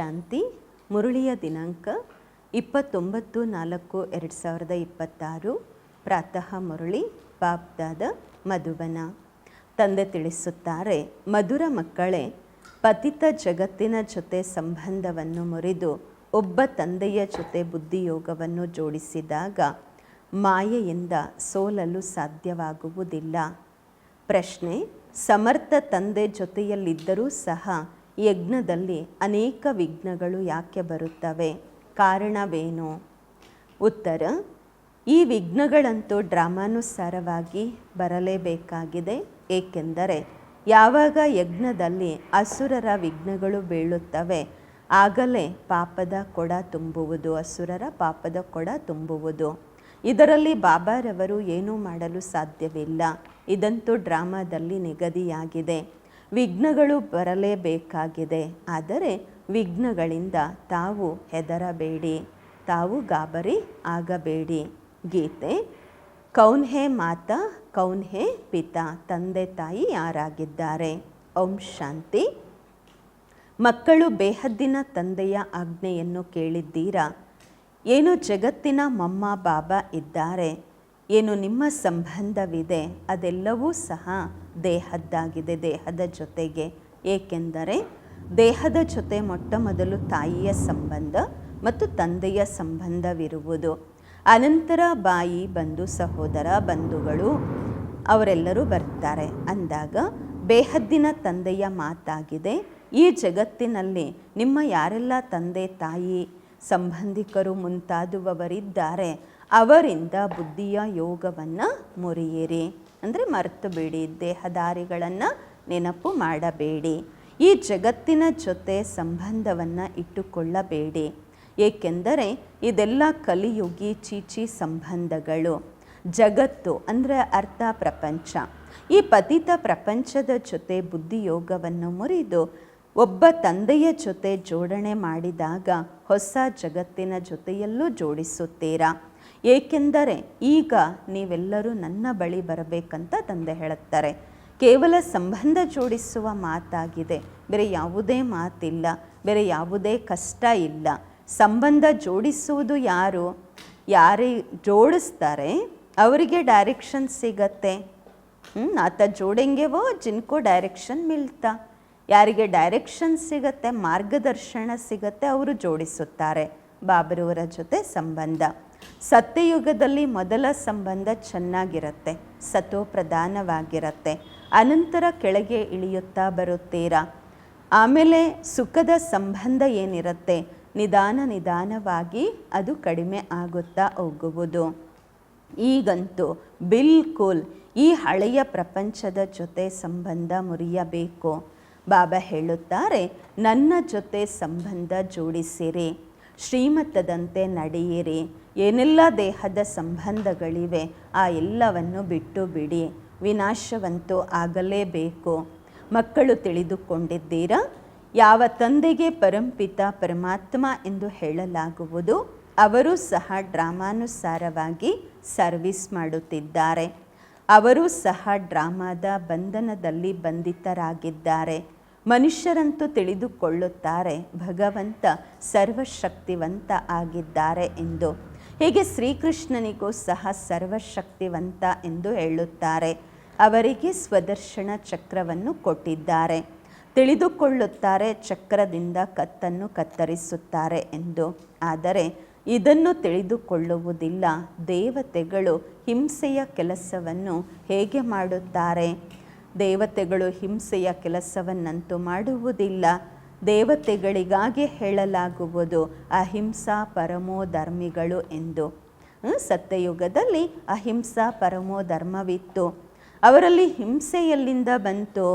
ಶಾಂತಿ. ಮುರುಳಿಯ ದಿನಾಂಕ 29/4/2026. ಪ್ರಾತಃ ಮುರುಳಿ ಬಾಬ್ದಾದ ಮಧುಬನ. ತಂದೆ ತಿಳಿಸುತ್ತಾರೆ, ಮಧುರ ಮಕ್ಕಳೇ, ಪತಿತ ಜಗತ್ತಿನ ಜೊತೆ ಸಂಬಂಧವನ್ನು ಮುರಿದು ಒಬ್ಬ ತಂದೆಯ ಜೊತೆ ಬುದ್ಧಿಯೋಗವನ್ನು ಜೋಡಿಸಿದಾಗ ಮಾಯೆಯಿಂದ ಸೋಲಲು ಸಾಧ್ಯವಾಗುವುದಿಲ್ಲ. ಪ್ರಶ್ನೆ: ಸಮರ್ಥ ತಂದೆ ಜೊತೆಯಲ್ಲಿದ್ದರೂ ಸಹ ಯಜ್ಞದಲ್ಲಿ ಅನೇಕ ವಿಘ್ನಗಳು ಯಾಕೆ ಬರುತ್ತವೆ? ಕಾರಣವೇನು? ಉತ್ತರ: ಈ ವಿಘ್ನಗಳಂತೂ ಡ್ರಾಮಾನುಸಾರವಾಗಿ ಬರಲೇಬೇಕಾಗಿದೆ. ಏಕೆಂದರೆ ಯಾವಾಗ ಯಜ್ಞದಲ್ಲಿ ಅಸುರರ ವಿಘ್ನಗಳು ಬೀಳುತ್ತವೆ ಆಗಲೇ ಪಾಪದ ಕೊಡ ತುಂಬುವುದು, ಅಸುರರ ಪಾಪದ ಕೊಡ ತುಂಬುವುದು. ಇದರಲ್ಲಿ ಬಾಬಾರವರು ಏನೂ ಮಾಡಲು ಸಾಧ್ಯವಿಲ್ಲ. ಇದಂತೂ ಡ್ರಾಮಾದಲ್ಲಿ ನಿಗದಿಯಾಗಿದೆ. ವಿಘ್ನಗಳು ಬರಲೇಬೇಕಾಗಿದೆ. ಆದರೆ ವಿಘ್ನಗಳಿಂದ ತಾವು ಹೆದರಬೇಡಿ, ತಾವು ಗಾಬರಿ ಆಗಬೇಡಿ. ಗೀತೆ: ಕೌನ್ ಹೇ ಮಾತಾ ಕೌನ್ ಹೇ ಪಿತಾ, ತಂದೆ ತಾಯಿ ಯಾರಾಗಿದ್ದಾರೆ? ಓಂ ಶಾಂತಿ. ಮಕ್ಕಳು ಬೇಹದ್ದಿನ ತಂದೆಯ ಆಜ್ಞೆಯನ್ನು ಕೇಳಿದ್ದೀರಾ? ಏನು ಜಗತ್ತಿನ ಮಮ್ಮ ಬಾಬಾ ಇದ್ದಾರೆ, ಏನು ನಿಮ್ಮ ಸಂಬಂಧವಿದೆ, ಅದೆಲ್ಲವೂ ಸಹ ದೇಹದ್ದಾಗಿದೆ, ದೇಹದ ಜೊತೆಗೆ. ಏಕೆಂದರೆ ದೇಹದ ಜೊತೆ ಮೊಟ್ಟ ಮೊದಲು ತಾಯಿಯ ಸಂಬಂಧ ಮತ್ತು ತಂದೆಯ ಸಂಬಂಧವಿರುವುದು. ಅನಂತರ ಬಾಯಿ, ಬಂಧು, ಸಹೋದರ, ಬಂಧುಗಳು ಅವರೆಲ್ಲರೂ ಬರ್ತಾರೆ. ಅಂದಾಗ ಬೇಹದ್ದಿನ ತಂದೆಯ ಮಾತಾಗಿದೆ, ಈ ಜಗತ್ತಿನಲ್ಲಿ ನಿಮ್ಮ ಯಾರೆಲ್ಲ ತಂದೆ ತಾಯಿ ಸಂಬಂಧಿಕರು ಮುಂತಾದವರಿದ್ದಾರೆ ಅವರಿಂದ ಬುದ್ಧಿಯ ಯೋಗವನ್ನು ಮುರಿಯಿರಿ. ಅಂದರೆ ಮರೆತು ಬಿಡಿ, ದೇಹದಾರಿಗಳನ್ನು ನೆನಪು ಮಾಡಬೇಡಿ. ಈ ಜಗತ್ತಿನ ಜೊತೆ ಸಂಬಂಧವನ್ನು ಇಟ್ಟುಕೊಳ್ಳಬೇಡಿ. ಏಕೆಂದರೆ ಇದೆಲ್ಲ ಕಲಿಯುಗಿ ಚೀಚಿ ಸಂಬಂಧಗಳು. ಜಗತ್ತು ಅಂದರೆ ಅರ್ಥ ಪ್ರಪಂಚ. ಈ ಪತಿತ ಪ್ರಪಂಚದ ಜೊತೆ ಬುದ್ಧಿಯೋಗವನ್ನು ಮುರಿದು ಒಬ್ಬ ತಂದೆಯ ಜೊತೆ ಜೋಡಣೆ ಮಾಡಿದಾಗ ಹೊಸ ಜಗತ್ತಿನ ಜೊತೆಯಲ್ಲೂ ಜೋಡಿಸುತ್ತೀರಾ. ಏಕೆಂದರೆ ಈಗ ನೀವೆಲ್ಲರೂ ನನ್ನ ಬಳಿ ಬರಬೇಕಂತ ತಂದೆ ಹೇಳುತ್ತಾರೆ. ಕೇವಲ ಸಂಬಂಧ ಜೋಡಿಸುವ ಮಾತಾಗಿದೆ, ಬೇರೆ ಯಾವುದೇ ಮಾತಿಲ್ಲ, ಬೇರೆ ಯಾವುದೇ ಕಷ್ಟ ಇಲ್ಲ. ಸಂಬಂಧ ಜೋಡಿಸುವುದು ಯಾರು? ಯಾರೇ ಜೋಡಿಸ್ತಾರೆ ಅವರಿಗೆ ಡೈರೆಕ್ಷನ್ ಸಿಗತ್ತೆ. ಆತ ಜೋಡೆಂಗೆ ವೋ ಜಿನ್ಕೋ ಡೈರೆಕ್ಷನ್ ಮಿಲ್ತಾ. ಯಾರಿಗೆ ಡೈರೆಕ್ಷನ್ ಸಿಗತ್ತೆ, ಮಾರ್ಗದರ್ಶನ ಸಿಗತ್ತೆ, ಅವರು ಜೋಡಿಸುತ್ತಾರೆ ಬಾಬರವರ ಜೊತೆ ಸಂಬಂಧ. ಸತ್ಯಯುಗದಲ್ಲಿ ಮೊದಲ ಸಂಬಂಧ ಚೆನ್ನಾಗಿರುತ್ತೆ, ಸತೋ ಪ್ರಧಾನವಾಗಿರುತ್ತೆ. ಅನಂತರ ಕೆಳಗೆ ಇಳಿಯುತ್ತಾ ಬರುತ್ತೀರಾ. ಆಮೇಲೆ ಸುಖದ ಸಂಬಂಧ ಏನಿರುತ್ತೆ, ನಿಧಾನವಾಗಿ ಅದು ಕಡಿಮೆ ಆಗುತ್ತಾ ಹೋಗುವುದು. ಈಗಂತೂ ಬಿಲ್ಕುಲ್ ಈ ಹಳೆಯ ಪ್ರಪಂಚದ ಜೊತೆ ಸಂಬಂಧ ಮುರಿಯಬೇಕು. ಬಾಬಾ ಹೇಳುತ್ತಾರೆ, ನನ್ನ ಜೊತೆ ಸಂಬಂಧ ಜೋಡಿಸಿರಿ, ಶ್ರೀಮತದಂತೆ ನಡೆಯಿರಿ. ಏನೆಲ್ಲ ದೇಹದ ಸಂಬಂಧಗಳಿವೆ ಆ ಎಲ್ಲವನ್ನು ಬಿಟ್ಟು ಬಿಡಿ. ವಿನಾಶವಂತೂ ಆಗಲೇಬೇಕು. ಮಕ್ಕಳು ತಿಳಿದುಕೊಂಡಿದ್ದೀರಾ? ಯಾವ ತಂದೆಗೆ ಪರಂಪಿತ ಪರಮಾತ್ಮ ಎಂದು ಹೇಳಲಾಗುವುದು ಅವರು ಸಹ ಡ್ರಾಮಾನುಸಾರವಾಗಿ ಸರ್ವಿಸ್ ಮಾಡುತ್ತಿದ್ದಾರೆ. ಅವರು ಸಹ ಡ್ರಾಮಾದ ಬಂಧನದಲ್ಲಿ ಬಂಧಿತರಾಗಿದ್ದಾರೆ. ಮನುಷ್ಯರಂತೂ ತಿಳಿದುಕೊಳ್ಳುತ್ತಾರೆ ಭಗವಂತ ಸರ್ವಶಕ್ತಿವಂತ ಆಗಿದ್ದಾರೆ ಎಂದು. ಹೀಗೆ ಶ್ರೀಕೃಷ್ಣನಿಗೂ ಸಹ ಸರ್ವಶಕ್ತಿವಂತ ಎಂದು ಹೇಳುತ್ತಾರೆ. ಅವರಿಗೆ ಸ್ವದರ್ಶನ ಚಕ್ರವನ್ನು ಕೊಟ್ಟಿದ್ದಾರೆ. ತಿಳಿದುಕೊಳ್ಳುತ್ತಾರೆ ಚಕ್ರದಿಂದ ಕತ್ತನ್ನು ಕತ್ತರಿಸುತ್ತಾರೆ ಎಂದು. ಆದರೆ ಇದನ್ನು ತಿಳಿದುಕೊಳ್ಳುವುದಿಲ್ಲ. ದೇವತೆಗಳು ಹಿಂಸೆಯ ಕೆಲಸವನ್ನು ಹೇಗೆ ಮಾಡುತ್ತಾರೆ? ದೇವತೆಗಳು ಹಿಂಸೆಯ ಕೆಲಸವನ್ನಂತೂ ಮಾಡುವುದಿಲ್ಲ. ದೇವತೆಗಳಿಗಾಗಿ ಹೇಳಲಾಗುವುದು ಅಹಿಂಸಾ ಪರಮೋ ಧರ್ಮಿಗಳು ಎಂದು. ಸತ್ಯಯುಗದಲ್ಲಿ ಅಹಿಂಸಾ ಪರಮೋ ಧರ್ಮವಿತ್ತು. ಅವರಲ್ಲಿ ಹಿಂಸೆ ಎಲ್ಲಿಂದ ಬಂತು?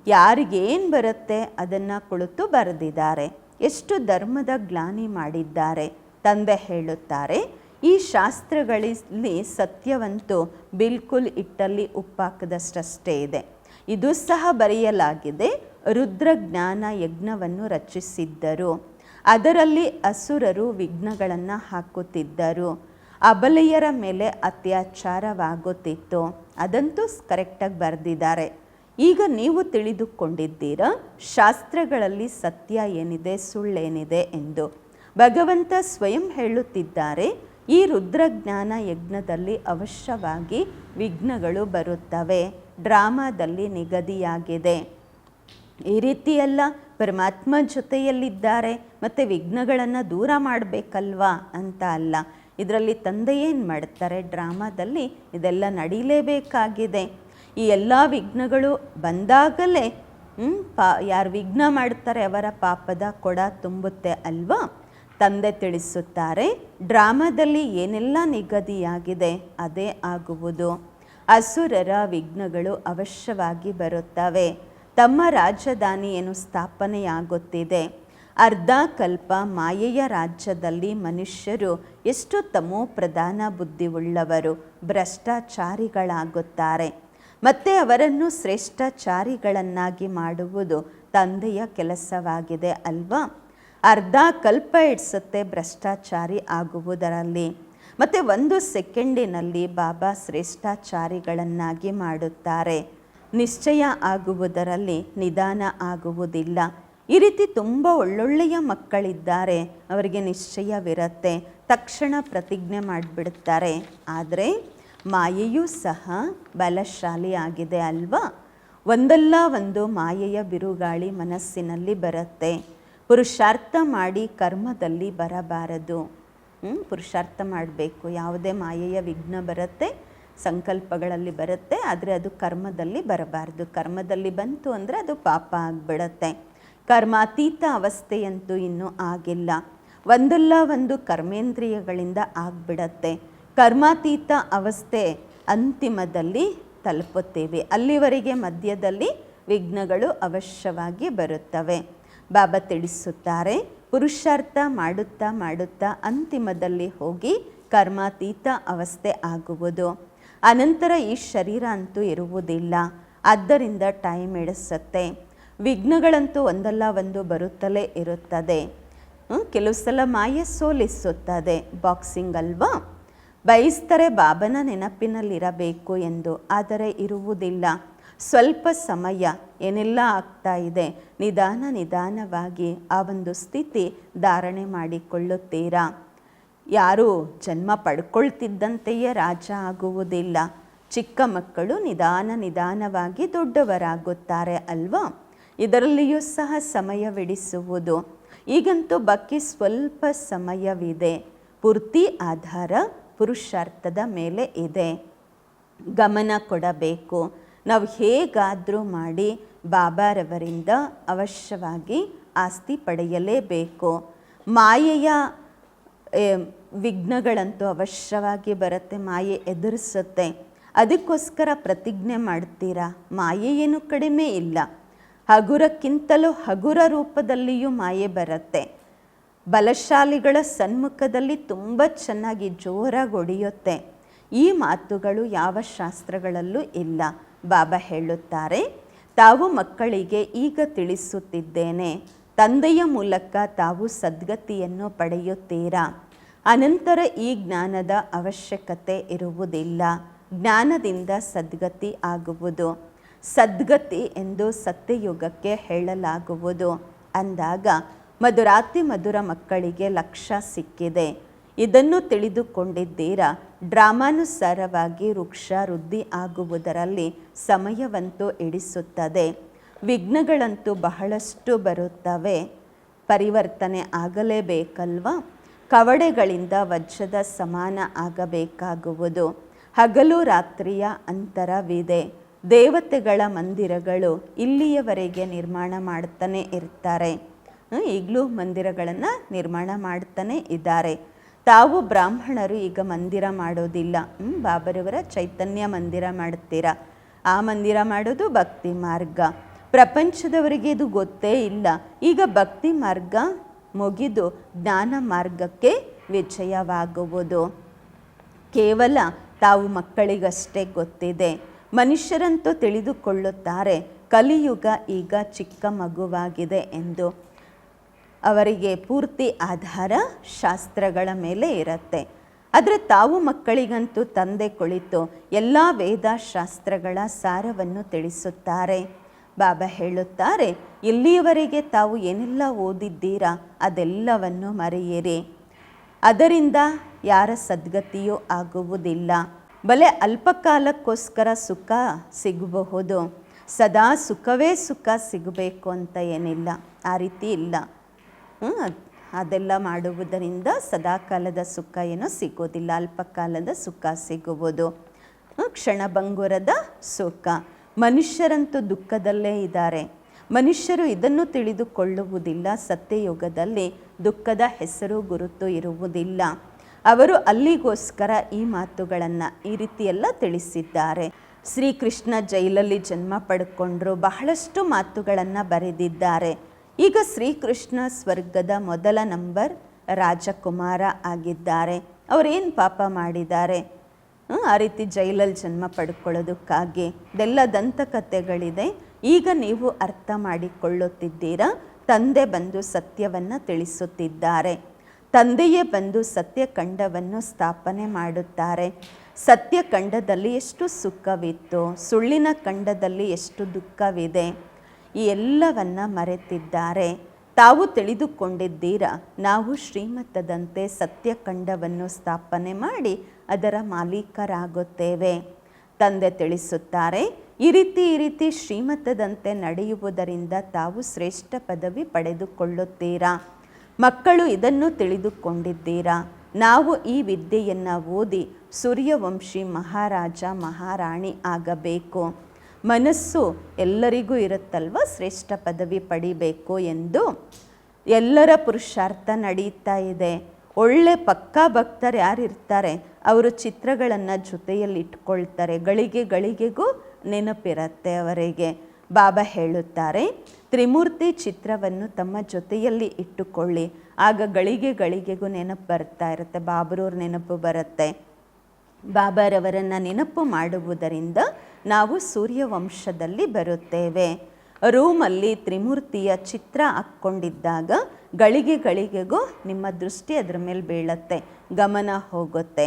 ಯಾರಿಗೇನು ಬರುತ್ತೆ ಅದನ್ನು ಕುಳಿತು ಬರೆದಿದ್ದಾರೆ. ಎಷ್ಟು ಧರ್ಮದ ಗ್ಲಾನಿ ಮಾಡಿದ್ದಾರೆ. ತಂದೆ ಹೇಳುತ್ತಾರೆ, ಈ ಶಾಸ್ತ್ರಗಳಲ್ಲಿ ಸತ್ಯವಂತೂ ಬಿಲ್ಕುಲ್ ಇಟ್ಟಲ್ಲಿ ಉಪ್ಪಾಕದಷ್ಟೇ ಇದೆ. ಇದು ಸಹ ಬರೆಯಲಾಗಿದೆ. ರುದ್ರ ಜ್ಞಾನ ಯಜ್ಞವನ್ನು ರಚಿಸಿದ್ದರು. ಅದರಲ್ಲಿ ಅಸುರರು ವಿಘ್ನಗಳನ್ನು ಹಾಕುತ್ತಿದ್ದರು. ಅಬಲೆಯರ ಮೇಲೆ ಅತ್ಯಾಚಾರವಾಗುತ್ತಿತ್ತು. ಅದಂತೂ ಕರೆಕ್ಟಾಗಿ ಬರೆದಿದ್ದಾರೆ. ಈಗ ನೀವು ತಿಳಿದುಕೊಂಡಿದ್ದೀರಾ ಶಾಸ್ತ್ರಗಳಲ್ಲಿ ಸತ್ಯ ಏನಿದೆ, ಸುಳ್ಳೇನಿದೆ ಎಂದು. ಭಗವಂತ ಸ್ವಯಂ ಹೇಳುತ್ತಿದ್ದಾರೆ, ಈ ರುದ್ರಜ್ಞಾನ ಯಜ್ಞದಲ್ಲಿ ಅವಶ್ಯವಾಗಿ ವಿಘ್ನಗಳು ಬರುತ್ತವೆ, ಡ್ರಾಮಾದಲ್ಲಿ ನಿಗದಿಯಾಗಿದೆ. ಈ ರೀತಿಯೆಲ್ಲ ಪರಮಾತ್ಮ ಜೊತೆಯಲ್ಲಿದ್ದಾರೆ ಮತ್ತು ವಿಘ್ನಗಳನ್ನು ದೂರ ಮಾಡಬೇಕಲ್ವಾ ಅಂತ ಅಲ್ಲ. ಇದರಲ್ಲಿ ತಂದೆ ಏನು ಮಾಡ್ತಾರೆ, ಡ್ರಾಮಾದಲ್ಲಿ ಇದೆಲ್ಲ ನಡೀಲೇಬೇಕಾಗಿದೆ. ಈ ಎಲ್ಲ ವಿಘ್ನಗಳು ಬಂದಾಗಲೇ ಯಾರು ವಿಘ್ನ ಮಾಡ್ತಾರೆ ಅವರ ಪಾಪದ ಕೊಡ ತುಂಬುತ್ತೆ ಅಲ್ವಾ. ತಂದೆ ತಿಳಿಸುತ್ತಾರೆ, ಡ್ರಾಮಾದಲ್ಲಿ ಏನೆಲ್ಲ ನಿಗದಿಯಾಗಿದೆ ಅದೇ ಆಗುವುದು. ಅಸುರರ ವಿಘ್ನಗಳು ಅವಶ್ಯವಾಗಿ ಬರುತ್ತವೆ. ತಮ್ಮ ರಾಜಧಾನಿಯನ್ನು ಸ್ಥಾಪನೆಯಾಗುತ್ತಿದೆ. ಅರ್ಧ ಕಲ್ಪ ಮಾಯೆಯ ರಾಜ್ಯದಲ್ಲಿ ಮನುಷ್ಯರು ಎಷ್ಟು ತಮೋ ಪ್ರಧಾನ ಬುದ್ಧಿಯುಳ್ಳವರು, ಭ್ರಷ್ಟಾಚಾರಿಗಳಾಗುತ್ತಾರೆ. ಮತ್ತು ಅವರನ್ನು ಶ್ರೇಷ್ಠಚಾರಿಗಳನ್ನಾಗಿ ಮಾಡುವುದು ತಂದೆಯ ಕೆಲಸವಾಗಿದೆ ಅಲ್ವಾ. ಅರ್ಧ ಕಲ್ಪ ಇಡಿಸುತ್ತೆ ಭ್ರಷ್ಟಾಚಾರಿ ಆಗುವುದರಲ್ಲಿ. ಮತ್ತು 1 ಸೆಕೆಂಡಿನಲ್ಲಿ ಬಾಬಾ ಶ್ರೇಷ್ಠಚಾರಿಗಳನ್ನಾಗಿ ಮಾಡುತ್ತಾರೆ. ನಿಶ್ಚಯ ಆಗುವುದರಲ್ಲಿ ನಿಧಾನ ಆಗುವುದಿಲ್ಲ. ಈ ರೀತಿ ತುಂಬ ಒಳ್ಳೊಳ್ಳೆಯ ಮಕ್ಕಳಿದ್ದಾರೆ, ಅವರಿಗೆ ನಿಶ್ಚಯವಿರುತ್ತೆ, ತಕ್ಷಣ ಪ್ರತಿಜ್ಞೆ ಮಾಡಿಬಿಡುತ್ತಾರೆ. ಆದರೆ ಮಾಯೆಯೂ ಸಹ ಬಲಶಾಲಿ ಆಗಿದೆ ಅಲ್ವಾ. ಒಂದಲ್ಲ ಒಂದು ಮಾಯೆಯ ಬಿರುಗಾಳಿ ಮನಸ್ಸಿನಲ್ಲಿ ಬರುತ್ತೆ. ಪುರುಷಾರ್ಥ ಮಾಡಿ ಕರ್ಮದಲ್ಲಿ ಬರಬಾರದು. ಪುರುಷಾರ್ಥ ಮಾಡಬೇಕು. ಯಾವುದೇ ಮಾಯೆಯ ವಿಘ್ನ ಬರುತ್ತೆ, ಸಂಕಲ್ಪಗಳಲ್ಲಿ ಬರುತ್ತೆ, ಆದರೆ ಅದು ಕರ್ಮದಲ್ಲಿ ಬರಬಾರ್ದು. ಕರ್ಮದಲ್ಲಿ ಬಂತು ಅಂದರೆ ಅದು ಪಾಪ ಆಗಿಬಿಡತ್ತೆ. ಕರ್ಮಾತೀತ ಅವಸ್ಥೆಯಂತೂ ಇನ್ನೂ ಆಗಿಲ್ಲ. ಒಂದಲ್ಲ ಒಂದು ಕರ್ಮೇಂದ್ರಿಯಗಳಿಂದ ಆಗಿಬಿಡತ್ತೆ. ಕರ್ಮಾತೀತ ಅವಸ್ಥೆ ಅಂತಿಮದಲ್ಲಿ ತಲುಪುತ್ತೇವೆ. ಅಲ್ಲಿವರೆಗೆ ಮಧ್ಯದಲ್ಲಿ ವಿಘ್ನಗಳು ಅವಶ್ಯವಾಗಿ ಬರುತ್ತವೆ. ಬಾಬಾ ತಿಳಿಸುತ್ತಾರೆ, ಪುರುಷಾರ್ಥ ಮಾಡುತ್ತಾ ಮಾಡುತ್ತಾ ಅಂತಿಮದಲ್ಲಿ ಹೋಗಿ ಕರ್ಮಾತೀತ ಅವಸ್ಥೆ ಆಗುವುದು. ಅನಂತರ ಈ ಶರೀರ ಅಂತೂ ಇರುವುದಿಲ್ಲ. ಆದ್ದರಿಂದ ಟೈಮ್ ಹಿಡಿಸುತ್ತೆ. ವಿಘ್ನಗಳಂತೂ ಒಂದಲ್ಲ ಒಂದು ಬರುತ್ತಲೇ ಇರುತ್ತದೆ. ಕೆಲವು ಸಲ ಮಾಯೆ ಸೋಲಿಸುತ್ತದೆ. ಬಾಕ್ಸಿಂಗ್ ಅಲ್ವಾ. ಬಯಸ್ತಾರೆ ಬಾಬನ ನೆನಪಿನಲ್ಲಿರಬೇಕು ಎಂದು, ಆದರೆ ಇರುವುದಿಲ್ಲ. ಸ್ವಲ್ಪ ಸಮಯ ಏನೆಲ್ಲ ಆಗ್ತಾ ಇದೆ, ನಿಧಾನವಾಗಿ ಆ ಒಂದು ಸ್ಥಿತಿ ಧಾರಣೆ ಮಾಡಿಕೊಳ್ಳುತ್ತೀರಾ. ಯಾರು ಜನ್ಮ ಪಡ್ಕೊಳ್ತಿದ್ದಂತೆಯೇ ರಾಜ ಆಗುವುದಿಲ್ಲ. ಚಿಕ್ಕ ಮಕ್ಕಳು ನಿಧಾನವಾಗಿ ದೊಡ್ಡವರಾಗುತ್ತಾರೆ ಅಲ್ವಾ. ಇದರಲ್ಲಿಯೂ ಸಹ ಸಮಯವಿಡಿಸುವುದು. ಈಗಂತೂ ಬಾಕಿ ಸ್ವಲ್ಪ ಸಮಯವಿದೆ. ಪೂರ್ತಿ ಆಧಾರ ಪುರುಷಾರ್ಥದ ಮೇಲೆ ಇದೆ. ಗಮನ ಕೊಡಬೇಕು. ನಾವು ಹೇಗಾದರೂ ಮಾಡಿ ಬಾಬಾರವರಿಂದ ಅವಶ್ಯವಾಗಿ ಆಸ್ತಿ ಪಡೆಯಲೇಬೇಕು. ಮಾಯೆಯ ವಿಘ್ನಗಳಂತೂ ಅವಶ್ಯವಾಗಿ ಬರುತ್ತೆ. ಮಾಯೆ ಎದುರಿಸುತ್ತೆ. ಅದಕ್ಕೋಸ್ಕರ ಪ್ರತಿಜ್ಞೆ ಮಾಡ್ತೀರಾ. ಮಾಯೆ ಏನು ಕಡಿಮೆ ಇಲ್ಲ. ಹಗುರಕ್ಕಿಂತಲೂ ಹಗುರ ರೂಪದಲ್ಲಿಯೂ ಮಾಯೆ ಬರುತ್ತೆ. ಬಲಶಾಲಿಗಳ ಸನ್ಮುಖದಲ್ಲಿ ತುಂಬ ಚೆನ್ನಾಗಿ ಜೋರಾಗಿ ಹೊಡೆಯುತ್ತೆ. ಈ ಮಾತುಗಳು ಯಾವ ಶಾಸ್ತ್ರಗಳಲ್ಲೂ ಇಲ್ಲ. ಬಾಬಾ ಹೇಳುತ್ತಾರೆ, ತಾವು ಮಕ್ಕಳಿಗೆ ಈಗ ತಿಳಿಸುತ್ತಿದ್ದೇನೆ. ತಂದೆಯ ಮೂಲಕ ತಾವು ಸದ್ಗತಿಯನ್ನು ಪಡೆಯುತ್ತೀರಾ. ಅನಂತರ ಈ ಜ್ಞಾನದ ಅವಶ್ಯಕತೆ ಇರುವುದಿಲ್ಲ. ಜ್ಞಾನದಿಂದ ಸದ್ಗತಿ ಆಗುವುದು. ಸದ್ಗತಿ ಎಂದು ಸತ್ಯಯುಗಕ್ಕೆ ಹೇಳಲಾಗುವುದು. ಅಂದಾಗ ಮಧುರಾತಿ ಮಧುರ ಮಕ್ಕಳಿಗೆ ಲಕ್ಷ್ಯ ಸಿಕ್ಕಿದೆ. ಇದನ್ನು ತಿಳಿದುಕೊಂಡಿದ್ದೀರಾ. ಡ್ರಾಮಾನುಸಾರವಾಗಿ ವೃಕ್ಷ ವೃದ್ಧಿ ಆಗುವುದರಲ್ಲಿ ಸಮಯವಂತೂ ಹಿಡಿಸುತ್ತದೆ. ವಿಘ್ನಗಳಂತೂ ಬಹಳಷ್ಟು ಬರುತ್ತವೆ. ಪರಿವರ್ತನೆ ಆಗಲೇಬೇಕಲ್ವಾ. ಕವಡೆಗಳಿಂದ ವಜ್ರದ ಸಮಾನ ಆಗಬೇಕಾಗುವುದು. ಹಗಲು ರಾತ್ರಿಯ ಅಂತರವಿದೆ. ದೇವತೆಗಳ ಮಂದಿರಗಳು ಇಲ್ಲಿಯವರೆಗೆ ನಿರ್ಮಾಣ ಮಾಡ್ತಾನೆ ಇರ್ತಾರೆ. ಈಗಲೂ ಮಂದಿರಗಳನ್ನು ನಿರ್ಮಾಣ ಮಾಡ್ತಾನೆ ಇದ್ದಾರೆ. ತಾವು ಬ್ರಾಹ್ಮಣರು ಈಗ ಮಂದಿರ ಮಾಡೋದಿಲ್ಲ. ಬಾಬರವರ ಚೈತನ್ಯ ಮಂದಿರ ಮಾಡ್ತೀರಾ. ಆ ಮಂದಿರ ಮಾಡೋದು ಭಕ್ತಿ ಮಾರ್ಗ. ಪ್ರಪಂಚದವರಿಗೆ ಇದು ಗೊತ್ತೇ ಇಲ್ಲ. ಈಗ ಭಕ್ತಿ ಮಾರ್ಗ ಮುಗಿದು ಜ್ಞಾನ ಮಾರ್ಗಕ್ಕೆ ವಿಜಯವಾಗುವುದು. ಕೇವಲ ತಾವು ಮಕ್ಕಳಿಗಷ್ಟೇ ಗೊತ್ತಿದೆ. ಮನುಷ್ಯರಂತೂ ತಿಳಿದುಕೊಳ್ಳುತ್ತಾರೆ ಕಲಿಯುಗ ಈಗ ಚಿಕ್ಕ ಮಗುವಾಗಿದೆ ಎಂದು. ಅವರಿಗೆ ಪೂರ್ತಿ ಆಧಾರ ಶಾಸ್ತ್ರಗಳ ಮೇಲೆ ಇರುತ್ತೆ. ಆದರೆ ತಾವು ಮಕ್ಕಳಿಗಂತೂ ತಂದೆ ಕುಳಿತು ಎಲ್ಲ ವೇದಶಾಸ್ತ್ರಗಳ ಸಾರವನ್ನು ತಿಳಿಸುತ್ತಾರೆ. ಬಾಬಾ ಹೇಳುತ್ತಾರೆ, ಇಲ್ಲಿಯವರೆಗೆ ತಾವು ಏನೆಲ್ಲ ಓದಿದ್ದೀರಾ ಅದೆಲ್ಲವನ್ನು ಮರೆಯಿರಿ. ಅದರಿಂದ ಯಾರ ಸದ್ಗತಿಯೂ ಆಗುವುದಿಲ್ಲ. ಬಲೆ ಅಲ್ಪಕಾಲಕ್ಕೋಸ್ಕರ ಸುಖ ಸಿಗಬಹುದು, ಸದಾ ಸುಖವೇ ಸುಖ ಸಿಗಬೇಕು ಅಂತ ಏನಿಲ್ಲ, ಆ ರೀತಿ ಇಲ್ಲ. ಅದೆಲ್ಲ ಮಾಡುವುದರಿಂದ ಸದಾಕಾಲದ ಸುಖ ಏನೋ ಸಿಗೋದಿಲ್ಲ, ಅಲ್ಪಕಾಲದ ಸುಖ ಸಿಗುವುದು, ಕ್ಷಣಭಂಗುರದ ಸುಖ. ಮನುಷ್ಯರಂತೂ ದುಃಖದಲ್ಲೇ ಇದ್ದಾರೆ. ಮನುಷ್ಯರು ಇದನ್ನು ತಿಳಿದುಕೊಳ್ಳುವುದಿಲ್ಲ. ಸತ್ಯಯುಗದಲ್ಲಿ ದುಃಖದ ಹೆಸರು ಗುರುತು ಇರುವುದಿಲ್ಲ. ಅವರು ಅಲ್ಲಿಗೋಸ್ಕರ ಈ ಮಾತುಗಳನ್ನು ಈ ರೀತಿಯೆಲ್ಲ ತಿಳಿಸಿದ್ದಾರೆ. ಶ್ರೀಕೃಷ್ಣ ಜೈಲಲ್ಲಿ ಜನ್ಮ ಪಡ್ಕೊಂಡ್ರು, ಬಹಳಷ್ಟು ಮಾತುಗಳನ್ನು ಬರೆದಿದ್ದಾರೆ. ಈಗ ಶ್ರೀಕೃಷ್ಣ ಸ್ವರ್ಗದ ಮೊದಲ ನಂಬರ್ ರಾಜಕುಮಾರ ಆಗಿದ್ದಾರೆ. ಅವರೇನು ಪಾಪ ಮಾಡಿದ್ದಾರೆ ಆ ರೀತಿ ಜೈಲಲ್ಲಿ ಜನ್ಮ ಪಡ್ಕೊಳ್ಳೋದಕ್ಕಾಗಿ? ಇದೆಲ್ಲ ದಂತಕಥೆಗಳಿದೆ. ಈಗ ನೀವು ಅರ್ಥ ಮಾಡಿಕೊಳ್ಳುತ್ತಿದ್ದೀರಾ. ತಂದೆ ಬಂದು ಸತ್ಯವನ್ನು ತಿಳಿಸುತ್ತಿದ್ದಾರೆ. ತಂದೆಯೇ ಬಂದು ಸತ್ಯಖಂಡವನ್ನು ಸ್ಥಾಪನೆ ಮಾಡುತ್ತಾರೆ. ಸತ್ಯಖಂಡದಲ್ಲಿ ಎಷ್ಟು ಸುಖವಿತ್ತು, ಸುಳ್ಳಿನ ಖಂಡದಲ್ಲಿ ಎಷ್ಟು ದುಃಖವಿದೆ, ಈ ಎಲ್ಲವನ್ನು ಮರೆತಿದ್ದಾರೆ. ತಾವು ತಿಳಿದುಕೊಂಡಿದ್ದೀರಾ, ನಾವು ಶ್ರೀಮತದಂತೆ ಸತ್ಯಖಂಡವನ್ನು ಸ್ಥಾಪನೆ ಮಾಡಿ ಅದರ ಮಾಲೀಕರಾಗುತ್ತೇವೆ. ತಂದೆ ತಿಳಿಸುತ್ತಾರೆ, ಈ ರೀತಿ ಶ್ರೀಮತದಂತೆ ನಡೆಯುವುದರಿಂದ ತಾವು ಶ್ರೇಷ್ಠ ಪದವಿ ಪಡೆದುಕೊಳ್ಳುತ್ತೀರಾ. ಮಕ್ಕಳು ಇದನ್ನು ತಿಳಿದುಕೊಂಡಿದ್ದೀರಾ. ನಾವು ಈ ವಿದ್ಯೆಯನ್ನು ಓದಿ ಸೂರ್ಯವಂಶಿ ಮಹಾರಾಜ ಮಹಾರಾಣಿ ಆಗಬೇಕು. ಮನಸ್ಸು ಎಲ್ಲರಿಗೂ ಇರುತ್ತಲ್ವ, ಶ್ರೇಷ್ಠ ಪದವಿ ಪಡಿಬೇಕು ಎಂದು. ಎಲ್ಲರ ಪುರುಷಾರ್ಥ ನಡೀತಾ ಇದೆ. ಒಳ್ಳೆ ಪಕ್ಕಾ ಭಕ್ತರು ಯಾರಿರ್ತಾರೆ ಅವರು ಚಿತ್ರಗಳನ್ನು ಜೊತೆಯಲ್ಲಿ ಇಟ್ಕೊಳ್ತಾರೆ. ಗಳಿಗೆಗೂ ನೆನಪಿರುತ್ತೆ ಅವರಿಗೆ. ಬಾಬಾ ಹೇಳುತ್ತಾರೆ, ತ್ರಿಮೂರ್ತಿ ಚಿತ್ರವನ್ನು ತಮ್ಮ ಜೊತೆಯಲ್ಲಿ ಇಟ್ಟುಕೊಳ್ಳಿ. ಆಗ ಗಳಿಗೆಗೂ ನೆನಪು ಬರ್ತಾ ಇರುತ್ತೆ. ಬಾಬರವ್ರ ನೆನಪು ಬರುತ್ತೆ. ಬಾಬಾರವರನ್ನು ನೆನಪು ಮಾಡುವುದರಿಂದ ನಾವು ಸೂರ್ಯವಂಶದಲ್ಲಿ ಬರುತ್ತೇವೆ. ರೂಮಲ್ಲಿ ತ್ರಿಮೂರ್ತಿಯ ಚಿತ್ರ ಹಾಕ್ಕೊಂಡಿದ್ದಾಗ ಗಳಿಗೆಗೂ ನಿಮ್ಮ ದೃಷ್ಟಿ ಅದರ ಮೇಲೆ ಬೀಳುತ್ತೆ, ಗಮನ ಹೋಗುತ್ತೆ.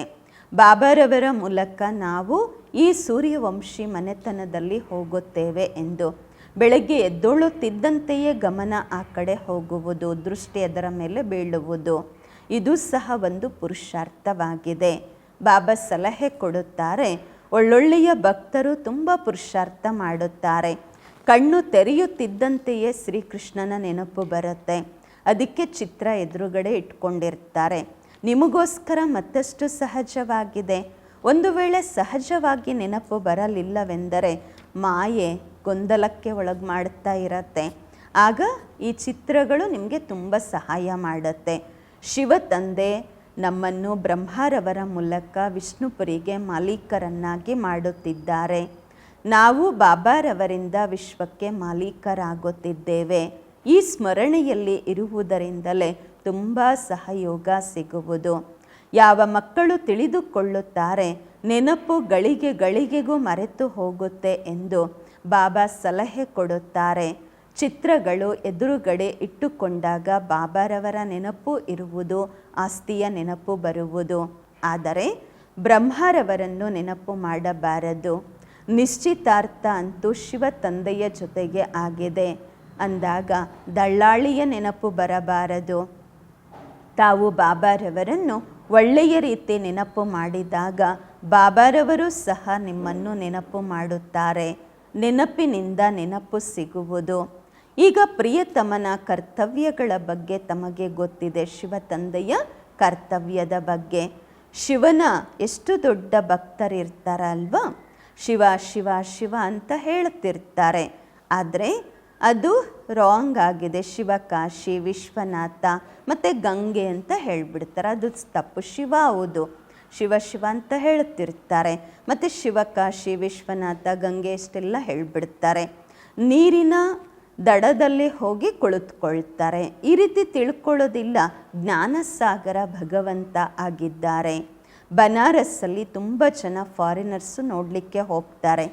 ಬಾಬಾರವರ ಮೂಲಕ ನಾವು ಈ ಸೂರ್ಯವಂಶಿ ಮನೆತನದಲ್ಲಿ ಹೋಗುತ್ತೇವೆ ಎಂದು. ಬೆಳಗ್ಗೆ ಎದ್ದೊಳುತ್ತಿದ್ದಂತೆಯೇ ಗಮನ ಆ ಕಡೆ ಹೋಗುವುದು, ದೃಷ್ಟಿ ಅದರ ಮೇಲೆ ಬೀಳುವುದು. ಇದು ಸಹ ಒಂದು ಪುರುಷಾರ್ಥವಾಗಿದೆ. ಬಾಬಾ ಸಲಹೆ ಕೊಡುತ್ತಾರೆ, ಒಳ್ಳೊಳ್ಳೆಯ ಭಕ್ತರು ತುಂಬ ಪುರುಷಾರ್ಥ ಮಾಡುತ್ತಾರೆ. ಕಣ್ಣು ತೆರೆಯುತ್ತಿದ್ದಂತೆಯೇ ಶ್ರೀಕೃಷ್ಣನ ನೆನಪು ಬರುತ್ತೆ. ಅದಕ್ಕೆ ಚಿತ್ರ ಎದುರುಗಡೆ ಇಟ್ಕೊಂಡಿರ್ತಾರೆ. ನಿಮಗೋಸ್ಕರ ಮತ್ತಷ್ಟು ಸಹಜವಾಗಿದೆ. ಒಂದು ವೇಳೆ ಸಹಜವಾಗಿ ನೆನಪು ಬರಲಿಲ್ಲವೆಂದರೆ ಮಾಯೆ ಗೊಂದಲಕ್ಕೆ ಒಳಗೆ ಮಾಡ್ತಾ ಇರತ್ತೆ. ಆಗ ಈ ಚಿತ್ರಗಳು ನಿಮಗೆ ತುಂಬ ಸಹಾಯ ಮಾಡುತ್ತೆ. ಶಿವ ತಂದೆ ನಮ್ಮನ್ನು ಬ್ರಹ್ಮರವರ ಮೂಲಕ ವಿಷ್ಣುಪುರಿಗೆ ಮಾಲೀಕರನ್ನಾಗಿ ಮಾಡುತ್ತಿದ್ದಾರೆ. ನಾವು ಬಾಬಾರವರಿಂದ ವಿಶ್ವಕ್ಕೆ ಮಾಲೀಕರಾಗುತ್ತಿದ್ದೇವೆ. ಈ ಸ್ಮರಣೆಯಲ್ಲಿ ಇರುವುದರಿಂದಲೇ ತುಂಬ ಸಹಯೋಗ ಸಿಗುವುದು. ಯಾವ ಮಕ್ಕಳು ತಿಳಿದುಕೊಳ್ಳುತ್ತಾರೆ ನೆನಪು ಗಳಿಗೆಗೂ ಮರೆತು ಹೋಗುತ್ತೆ ಎಂದು ಬಾಬಾ ಸಲಹೆ ಕೊಡುತ್ತಾರೆ. ಚಿತ್ರಗಳು ಎದುರುಗಡೆ ಇಟ್ಟುಕೊಂಡಾಗ ಬಾಬಾರವರ ನೆನಪು ಇರುವುದು, ಆಸ್ತಿಯ ನೆನಪು ಬರುವುದು. ಆದರೆ ಬ್ರಹ್ಮರವರನ್ನು ನೆನಪು ಮಾಡಬಾರದು. ನಿಶ್ಚಿತಾರ್ಥ ಅಂತೂ ಶಿವ ತಂದೆಯ ಜೊತೆಗೆ ಆಗಿದೆ ಅಂದಾಗ ದಳ್ಳಾಳಿಯ ನೆನಪು ಬರಬಾರದು. ತಾವು ಬಾಬಾರವರನ್ನು ಒಳ್ಳೆಯ ರೀತಿ ನೆನಪು ಮಾಡಿದಾಗ ಬಾಬಾರವರು ಸಹ ನಿಮ್ಮನ್ನು ನೆನಪು ಮಾಡುತ್ತಾರೆ. ನೆನಪಿನಿಂದ ನೆನಪು ಸಿಗುವುದು. ಈಗ ಪ್ರಿಯತಮನ ಕರ್ತವ್ಯಗಳ ಬಗ್ಗೆ ತಮಗೆ ಗೊತ್ತಿದೆ. ಶಿವ ತಂದೆಯ ಕರ್ತವ್ಯದ ಬಗ್ಗೆ. ಶಿವನ ಎಷ್ಟು ದೊಡ್ಡ ಭಕ್ತರಿರ್ತಾರಲ್ವಾ, ಶಿವ ಶಿವ ಶಿವ ಅಂತ ಹೇಳ್ತಿರ್ತಾರೆ. ಆದರೆ ಅದು ರಾಂಗ್ ಆಗಿದೆ. ಶಿವಕಾಶಿ, ವಿಶ್ವನಾಥ ಮತ್ತು ಗಂಗೆ ಅಂತ ಹೇಳಿಬಿಡ್ತಾರೆ. ಅದು ತಪ್ಪು. ಶಿವ ಹೌದು, ಶಿವ ಶಿವ ಅಂತ ಹೇಳ್ತಿರ್ತಾರೆ. ಮತ್ತು ಶಿವಕಾಶಿ, ವಿಶ್ವನಾಥ, ಗಂಗೆ ಇಷ್ಟೆಲ್ಲ ಹೇಳಿಬಿಡ್ತಾರೆ. ನೀರಿನ ದಡದಲ್ಲಿ ಹೋಗಿ ಕುಳಿತುಕೊಳ್ತಾರೆ. ಈ ರೀತಿ ತಿಳ್ಕೊಳ್ಳೋದಿಲ್ಲ. ಜ್ಞಾನಸಾಗರ ಭಗವಂತ ಆಗಿದ್ದಾರೆ. ಬನಾರಸ್ಸಲ್ಲಿ ತುಂಬ ಜನ ಫಾರಿನರ್ಸು ನೋಡಲಿಕ್ಕೆ ಹೋಗ್ತಾರೆ.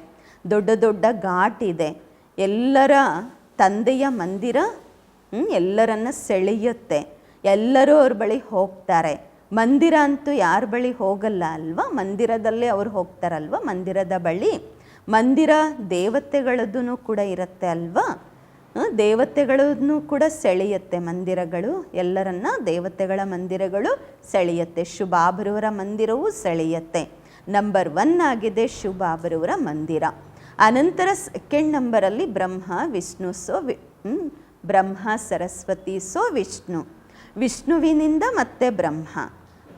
ದೊಡ್ಡ ದೊಡ್ಡ ಘಾಟ್ ಇದೆ. ಎಲ್ಲರ ತಂದೆಯ ಮಂದಿರ ಎಲ್ಲರನ್ನ ಸೆಳೆಯುತ್ತೆ. ಎಲ್ಲರೂ ಅವ್ರ ಬಳಿ ಹೋಗ್ತಾರೆ. ಮಂದಿರ ಅಂತೂ ಯಾರ ಬಳಿ ಹೋಗಲ್ಲ ಅಲ್ವಾ, ಮಂದಿರದಲ್ಲೇ ಅವ್ರು ಹೋಗ್ತಾರಲ್ವ, ಮಂದಿರದ ಬಳಿ. ಮಂದಿರ ದೇವತೆಗಳದ್ದೂ ಕೂಡ ಇರುತ್ತೆ ಅಲ್ವಾ, ದೇವತೆಗಳನ್ನು ಕೂಡ ಸೆಳೆಯುತ್ತೆ ಮಂದಿರಗಳು, ಎಲ್ಲರನ್ನ ದೇವತೆಗಳ ಮಂದಿರಗಳು ಸೆಳೆಯುತ್ತೆ. ಶುಭಾಬರವರ ಮಂದಿರವೂ ಸೆಳೆಯುತ್ತೆ. ನಂಬರ್ 1 ಆಗಿದೆ ಶುಭಾಬರವರ ಮಂದಿರ. ಅನಂತರ ಸೆಕೆಂಡ್ ನಂಬರಲ್ಲಿ ಬ್ರಹ್ಮ ವಿಷ್ಣು ಬ್ರಹ್ಮ ಸರಸ್ವತಿ ವಿಷ್ಣು, ವಿಷ್ಣುವಿನಿಂದ ಮತ್ತೆ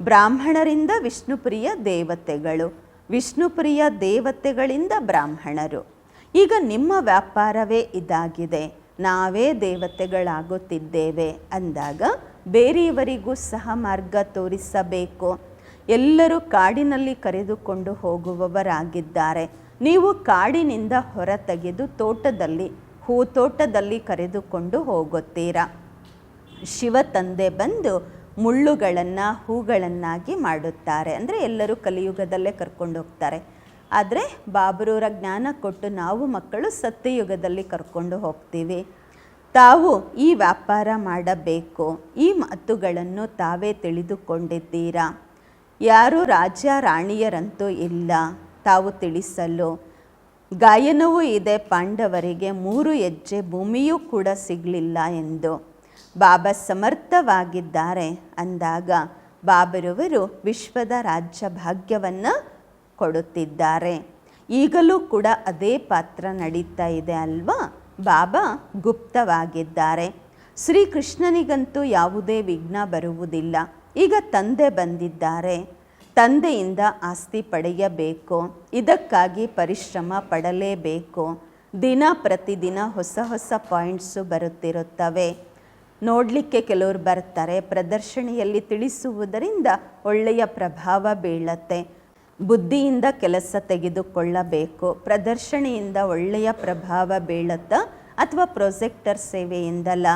ಬ್ರಾಹ್ಮಣರಿಂದ ವಿಷ್ಣುಪ್ರಿಯ ದೇವತೆಗಳು, ವಿಷ್ಣುಪ್ರಿಯ ದೇವತೆಗಳಿಂದ ಬ್ರಾಹ್ಮಣರು. ಈಗ ನಿಮ್ಮ ವ್ಯಾಪಾರವೇ ಇದಾಗಿದೆ, ನಾವೇ ದೇವತೆಗಳಾಗುತ್ತಿದ್ದೇವೆ ಅಂದಾಗ ಬೇರೆಯವರಿಗೂ ಸಹ ಮಾರ್ಗ ತೋರಿಸಬೇಕು. ಎಲ್ಲರೂ ಕಾಡಿನಲ್ಲಿ ಕರೆದುಕೊಂಡು ಹೋಗುವವರಾಗಿದ್ದಾರೆ. ನೀವು ಕಾಡಿನಿಂದ ಹೊರ ತೆಗೆದು ತೋಟದಲ್ಲಿ, ಹೂತೋಟದಲ್ಲಿ ಕರೆದುಕೊಂಡು ಹೋಗುತ್ತೀರಾ. ಶಿವ ತಂದೆ ಬಂದು ಮುಳ್ಳುಗಳನ್ನು ಹೂಗಳನ್ನಾಗಿ ಮಾಡುತ್ತಾರೆ. ಅಂದರೆ ಎಲ್ಲರೂ ಕಲಿಯುಗದಲ್ಲೇ ಕರ್ಕೊಂಡು ಹೋಗ್ತಾರೆ. ಆದರೆ ಬಾಬರವರ ಜ್ಞಾನ ಕೊಟ್ಟು ನಾವು ಮಕ್ಕಳು ಸತ್ಯಯುಗದಲ್ಲಿ ಕರ್ಕೊಂಡು ಹೋಗ್ತೀವಿ. ತಾವು ಈ ವ್ಯಾಪಾರ ಮಾಡಬೇಕು. ಈ ಮಾತುಗಳನ್ನು ತಾವೇ ತಿಳಿದುಕೊಂಡಿದ್ದೀರಾ. ಯಾರೂ ರಾಜ ರಾಣಿಯರಂತೂ ಇಲ್ಲ ತಾವು ತಿಳಿಸಲು. ಗಾಯನವೂ ಇದೆ ಪಾಂಡವರಿಗೆ 3 ಹೆಜ್ಜೆ ಭೂಮಿಯೂ ಕೂಡ ಸಿಗಲಿಲ್ಲ ಎಂದು. ಬಾಬಾ ಸಮರ್ಥವಾಗಿದ್ದಾರೆ ಅಂದಾಗ ಬಾಬರವರು ವಿಶ್ವದ ರಾಜ್ಯ ಭಾಗ್ಯವನ್ನು ಕೊಡುತ್ತಿದ್ದಾರೆ. ಈಗಲೂ ಕೂಡ ಅದೇ ಪಾತ್ರ ನಡೀತಾ ಇದೆ ಅಲ್ವಾ. ಬಾಬಾ ಗುಪ್ತವಾಗಿದ್ದಾರೆ. ಶ್ರೀಕೃಷ್ಣನಿಗಂತೂ ಯಾವುದೇ ವಿಘ್ನ ಬರುವುದಿಲ್ಲ. ಈಗ ತಂದೆ ಬಂದಿದ್ದಾರೆ, ತಂದೆಯಿಂದ ಆಸ್ತಿ ಪಡೆಯಬೇಕು. ಇದಕ್ಕಾಗಿ ಪರಿಶ್ರಮ ಪಡಲೇಬೇಕು. ದಿನ ಪ್ರತಿದಿನ ಹೊಸ ಹೊಸ ಪಾಯಿಂಟ್ಸು ಬರುತ್ತಿರುತ್ತವೆ. ನೋಡಲಿಕ್ಕೆ ಕೆಲವರು ಬರ್ತಾರೆ, ಪ್ರದರ್ಶನಿಯಲ್ಲಿ ತಿಳಿಸುವುದರಿಂದ ಒಳ್ಳೆಯ ಪ್ರಭಾವ ಬೀಳತ್ತೆ. ಬುದ್ಧಿಯಿಂದ ಕೆಲಸ ತೆಗೆದುಕೊಳ್ಳಬೇಕು. ಪ್ರದರ್ಶನಿಯಿಂದ ಒಳ್ಳೆಯ ಪ್ರಭಾವ ಬೀಳುತ್ತಾ ಅಥವಾ ಪ್ರೊಜೆಕ್ಟರ್ ಸೇವೆಯಿಂದಲ್ಲ.